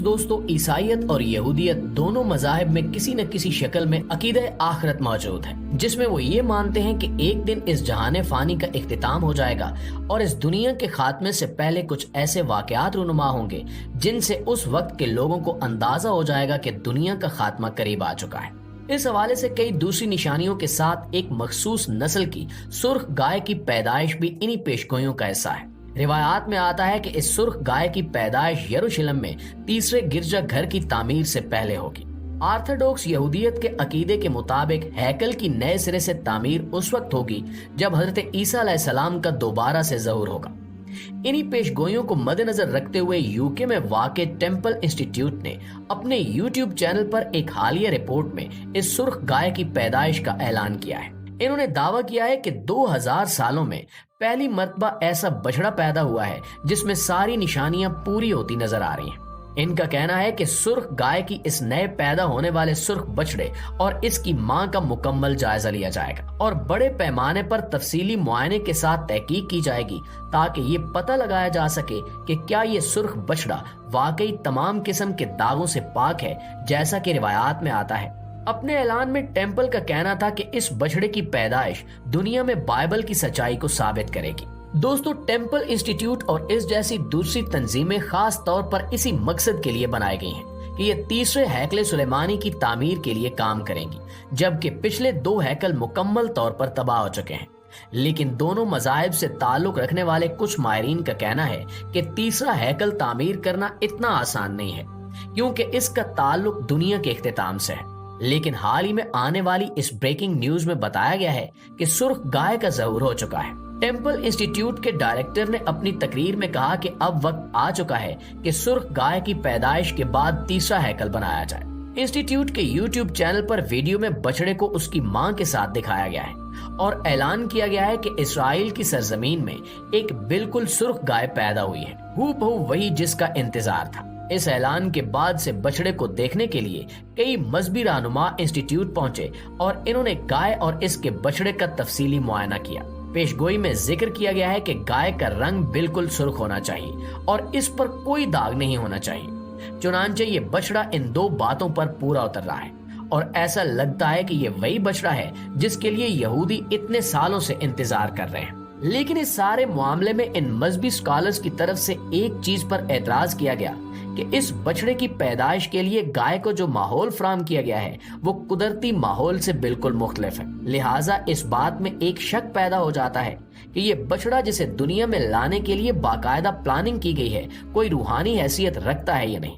दोस्तों, ईसाईयत और यहूदियत दोनों मज़ाहिब में किसी न किसी शक्ल में अकीदे आखिरत मौजूद है, जिसमें वो ये मानते हैं कि एक दिन इस जहान फानी का इख्तिताम हो जाएगा और इस दुनिया के खात्मे से पहले कुछ ऐसे वाक़यात रूनुमा होंगे जिनसे उस वक्त के लोगों को अंदाजा हो जाएगा कि दुनिया का खात्मा करीब आ चुका है। इस हवाले से कई दूसरी निशानियों के साथ एक मखसूस नस्ल की सुर्ख गाय की पैदाइश भी इन्हीं पेशगोइयों का हिस्सा है। रिवायात में आता है कि इस सुर्ख गाय की पैदाइश यरूशलेम में तीसरे गिरजा घर की तामीर से पहले होगी। ऑर्थोडॉक्स यहूदियत के अकीदे के मुताबिक हैकल की नए सिरे से तामीर उस वक्त होगी जब हजरत ईसा अलैहिस्सलाम का दोबारा से ज़हूर होगा। इन्हीं पेशगोइयों को मद्देनजर रखते हुए यूके में वाक़े टेम्पल इंस्टीट्यूट ने अपने यूट्यूब चैनल पर एक हालिया रिपोर्ट में इस सुर्ख गाय की पैदाइश का ऐलान किया है। इन्होंने दावा किया है कि 2000 सालों में पहली मर्तबा ऐसा बछड़ा पैदा हुआ है जिसमें सारी निशानियां पूरी होती नजर आ रही हैं। इनका कहना है कि सुर्ख गाय की इस नए पैदा होने वाले सुर्ख बछड़े और इसकी मां का मुकम्मल जायजा लिया जाएगा और बड़े पैमाने पर तफसीली मुआयने के साथ तहकीक की जाएगी ताकि ये पता लगाया जा सके कि क्या ये सुर्ख बछड़ा वाकई तमाम किस्म के दागों से पाक है जैसा कि रिवायात में आता है। अपने ऐलान में टेम्पल का कहना था कि इस बछड़े की पैदाइश दुनिया में बाइबल की सच्चाई को साबित करेगी। दोस्तों, टेम्पल इंस्टीट्यूट और इस जैसी दूसरी तंजीमें खास तौर पर इसी मकसद के लिए बनाई गई हैं कि ये तीसरे हैकल सुलेमानी की तामीर के लिए काम करेंगी, जबकि पिछले 2 हैकल मुकम्मल तौर पर तबाह हो चुके हैं। लेकिन दोनों मज़ाहिब से ताल्लुक रखने वाले कुछ माहिरीन का कहना है कि तीसरा हैकल तामीर करना इतना आसान नहीं है, क्योंकि इसका ताल्लुक दुनिया के इख्तिताम से है। लेकिन हाल ही में आने वाली इस ब्रेकिंग न्यूज में बताया गया है कि सुर्ख गाय का ज़हूर हो चुका है। टेम्पल इंस्टीट्यूट के डायरेक्टर ने अपनी तकरीर में कहा कि अब वक्त आ चुका है कि सुर्ख गाय की पैदाइश के बाद तीसरा हैकल बनाया जाए। इंस्टीट्यूट के यूट्यूब चैनल पर वीडियो में बछड़े को उसकी मां के साथ दिखाया गया है और ऐलान किया गया है कि इसराइल की सरजमीन में एक बिल्कुल सुर्ख गाय पैदा हुई है, हूबहू वही जिसका इंतजार था। इस ऐलान के बाद से बछड़े को देखने के लिए कई मजहबी रहनुमा इंस्टीट्यूट पहुंचे और इन्होंने गाय और इसके बछड़े का तफसीली मुआयना किया। पेशगोई में जिक्र किया गया है कि गाय का रंग बिल्कुल सुर्ख होना चाहिए और इस पर कोई दाग नहीं होना चाहिए। चुनांचे ये बछड़ा इन 2 बातों पर पूरा उतर रहा है और ऐसा लगता है कि ये वही बछड़ा है जिसके लिए यहूदी इतने सालों से इंतजार कर रहे हैं। लेकिन इस सारे मामले में इन मजहबी स्कॉलर्स की तरफ से एक चीज पर एतराज किया गया कि इस बछड़े की पैदाइश के लिए गाय को जो माहौल फराहम किया गया है वो कुदरती माहौल से बिल्कुल मुख्तलिफ है। लिहाजा इस बात में एक शक पैदा हो जाता है कि ये बछड़ा जिसे दुनिया में लाने के लिए बाकायदा प्लानिंग की गई है कोई रूहानी हैसियत रखता है या नहीं,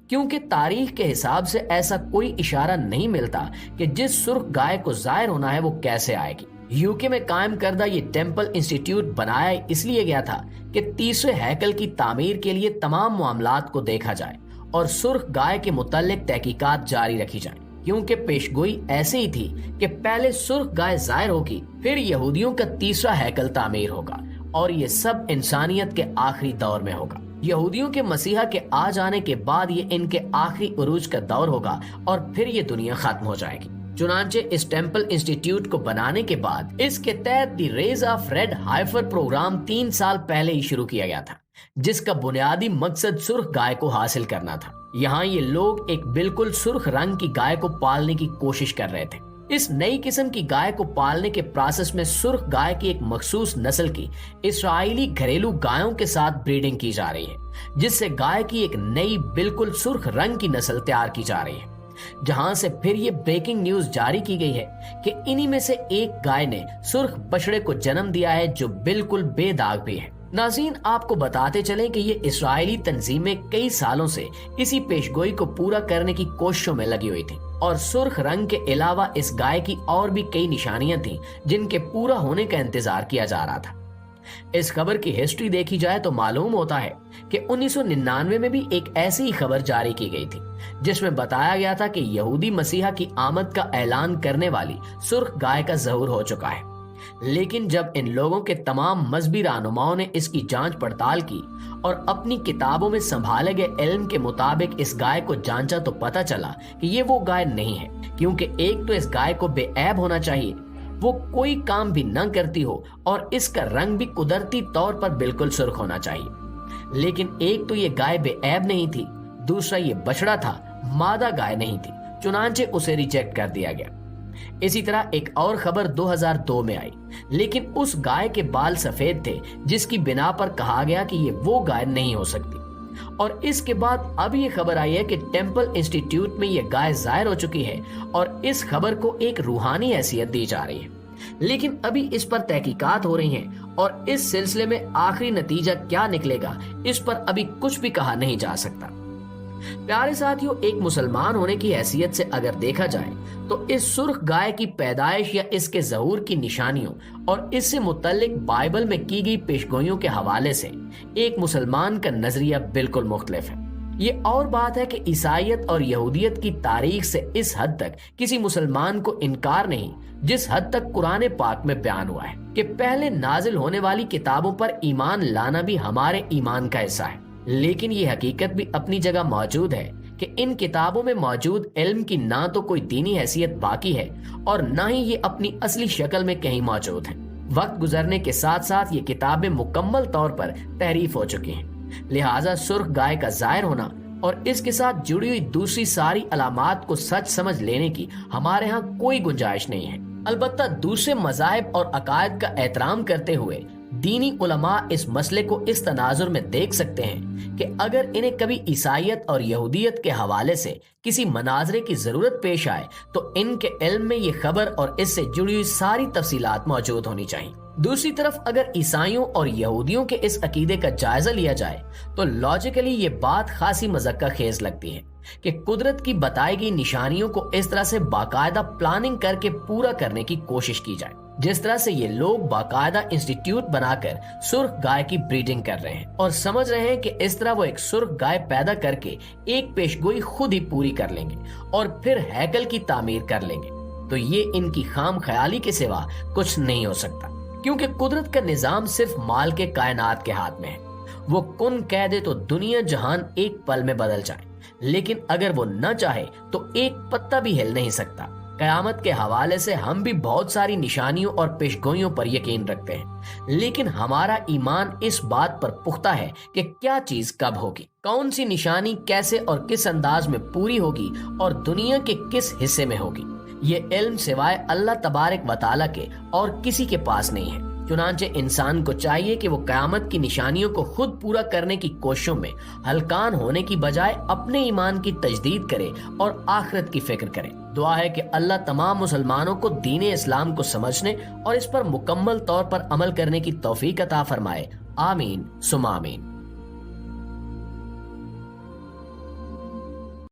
क्योंकि तारीख के हिसाब से ऐसा कोई इशारा नहीं मिलता कि जिस सुर्ख गाय को जाहिर होना है वो कैसे आएगी। यूके में कायम करदा ये टेम्पल इंस्टीट्यूट बनाया इसलिए गया था कि तीसरे हैकल की तामीर के लिए तमाम मामलात को देखा जाए और सुर्ख गाय के मुताल्लिक तहकीकात जारी रखी जाए, क्योंकि पेशगोई ऐसे ही थी कि पहले सुर्ख गाय जाहिर होगी, फिर यहूदियों का तीसरा हैकल तामीर होगा और ये सब इंसानियत के आखिरी दौर में होगा। यहूदियों के मसीहा के आ जाने के बाद ये इनके आखिरी उरूज का दौर होगा और फिर ये दुनिया खत्म हो जाएगी। चुनांचे इस टेम्पल इंस्टीट्यूट को बनाने के बाद इसके तहत the raise of red heifer program 3 साल पहले ही शुरू किया गया था, जिसका बुनियादी मकसद सुर्ख गाय को हासिल करना था। यहाँ ये लोग एक बिल्कुल सुर्ख रंग की गाय को पालने की कोशिश कर रहे थे। इस नई किस्म की गाय को पालने के प्रोसेस में सुर्ख गाय की एक मखसूस नस्ल की इसराइली घरेलू गायों के साथ ब्रीडिंग की जा रही है, जिससे गाय की एक नई बिल्कुल सुर्ख रंग की नस्ल तैयार की जा रही है। जहां से फिर ये ब्रेकिंग न्यूज जारी की गई है कि इन्हीं में से एक गाय ने सुर्ख बछड़े को जन्म दिया है जो बिल्कुल बेदाग भी है। नाज़रीन, आपको बताते चलें कि ये इस्राएली तंजीमें कई सालों से इसी पेशगोई को पूरा करने की कोशिशों में लगी हुई थी और सुर्ख रंग के अलावा इस गाय की और भी कई निशानियां थीं जिनके पूरा होने का इंतजार किया जा रहा था। इस खबर की हिस्ट्री देखी जाए तो मालूम होता है कि 1999 में भी एक ऐसी ही खबर जारी की गई थी जिसमें बताया गया था कि यहूदी मसीहा की आमद का ऐलान करने वाली सुर्ख गाय का ज़हूर हो चुका है। लेकिन जब इन लोगों के तमाम मजहबी रहनुमाओं ने इसकी जांच पड़ताल की और अपनी किताबों में संभाले गए इल्म के मुताबिक इस गाय को जांचा तो पता चला कि ये वो गाय नहीं है, क्योंकि एक तो इस गाय को बेऐब होना चाहिए, वो कोई काम भी न करती हो और इसका रंग भी कुदरती तौर पर बिल्कुल सुर्ख होना चाहिए। लेकिन एक तो ये गाय बेऐब नहीं थी, दूसरा ये बछड़ा था, मादा गाय नहीं थी, चुनांचे उसे रिजेक्ट कर दिया गया। इसी तरह एक और खबर 2002 में आई, लेकिन उस गाय के बाल सफेद थे जिसकी बिना पर कहा गया कि ये वो गाय नहीं हो सकती। और इसके बाद अब ये खबर आई है कि टेम्पल इंस्टीट्यूट में ये गाय जाहिर हो चुकी है और इस खबर को एक रूहानी हैसियत दी जा रही है। लेकिन अभी इस पर तहकीकात हो रही हैं और इस सिलसिले में आखिरी नतीजा क्या निकलेगा इस पर अभी कुछ भी कहा नहीं जा सकता। प्यारे साथियों, एक मुसलमान होने की हैसियत से अगर देखा जाए तो इस सुर्ख गाय की पैदाइश या इसके ज़हूर की निशानियों और इससे मुतल्लिक बाइबल में की गई पेशगोइयों के हवाले से एक मुसलमान का नजरिया बिल्कुल मुख्तलिफ है। ये और बात है कि ईसाईयत और यहूदियत की तारीख से इस हद तक किसी मुसलमान को इनकार नहीं जिस हद तक कुरान पाक में बयान हुआ है कि पहले नाजिल होने वाली किताबों पर ईमान लाना भी हमारे ईमान का हिस्सा है। लेकिन ये हकीकत भी अपनी जगह मौजूद है कि इन किताबों में मौजूद इल्म की ना तो कोई दीनी हैसियत बाकी है और ना ही ये अपनी असली शक्ल में कहीं मौजूद है। वक्त गुजरने के साथ साथ ये किताबें मुकम्मल तौर पर तहरीफ हो चुकी हैं। लिहाजा सुर्ख गाय का जाहिर होना और इसके साथ जुड़ी हुई दूसरी सारी अलामात को सच समझ लेने की हमारे यहाँ कोई गुंजाइश नहीं है। अलबत्ता दूसरे मज़ाहिब और अकायद का एहतराम करते हुए दीनी उलमा इस मसले को इस तनाजुर में देख सकते हैं कि अगर इन्हें कभी ईसाईयत और यहूदियत के हवाले से किसी मनाजरे की जरूरत पेश आए तो इनके इल्म में ये खबर और इससे जुड़ी हुई सारी तफसीलात मौजूद होनी चाहिए। दूसरी तरफ अगर ईसाइयों और यहूदियों के इस अकीदे का जायजा लिया जाए तो लॉजिकली ये बात खासी मज़क्का खेज लगती है कि कुदरत की बताई गई निशानियों को इस तरह से बाकायदा प्लानिंग करके पूरा करने की कोशिश की जाए जिस तरह से ये लोग बाकायदा इंस्टीट्यूट बनाकर सुर्ख गाय की ब्रीडिंग कर रहे हैं और समझ रहे हैं कि इस तरह वो एक सुर्ख गाय पैदा करके एक पेशगोई खुद ही पूरी कर लेंगे और फिर हैकल की तामीर कर लेंगे। तो ये इनकी खाम ख्याली के सिवा कुछ नहीं हो सकता, क्योंकि कुदरत का निजाम सिर्फ माल के कायनात के हाथ में है। वो कुन कह दे तो दुनिया जहान एक पल में बदल जाए, लेकिन अगर वो न चाहे तो एक पत्ता भी हिल नहीं सकता। कयामत के हवाले से हम भी बहुत सारी निशानियों और पेशगोइयों पर यकीन रखते हैं, लेकिन हमारा ईमान इस बात पर पुख्ता है कि क्या चीज कब होगी, कौन सी निशानी कैसे और किस अंदाज में पूरी होगी और दुनिया के किस हिस्से में होगी। ये इल्म सिवाय अल्लाह तबारक व तआला के और किसी के पास नहीं है। चुनांचे इंसान को चाहिए कि वो कयामत की निशानियों को खुद पूरा करने की कोशिशों में हलकान होने की बजाय अपने ईमान की तजदीद करे और आखिरत की फिक्र करे। दुआ है कि अल्लाह तमाम मुसलमानों को दीन इस्लाम को समझने और इस पर मुकम्मल तौर पर अमल करने की तौफीक अता फरमाए। आमीन सुमा आमीन।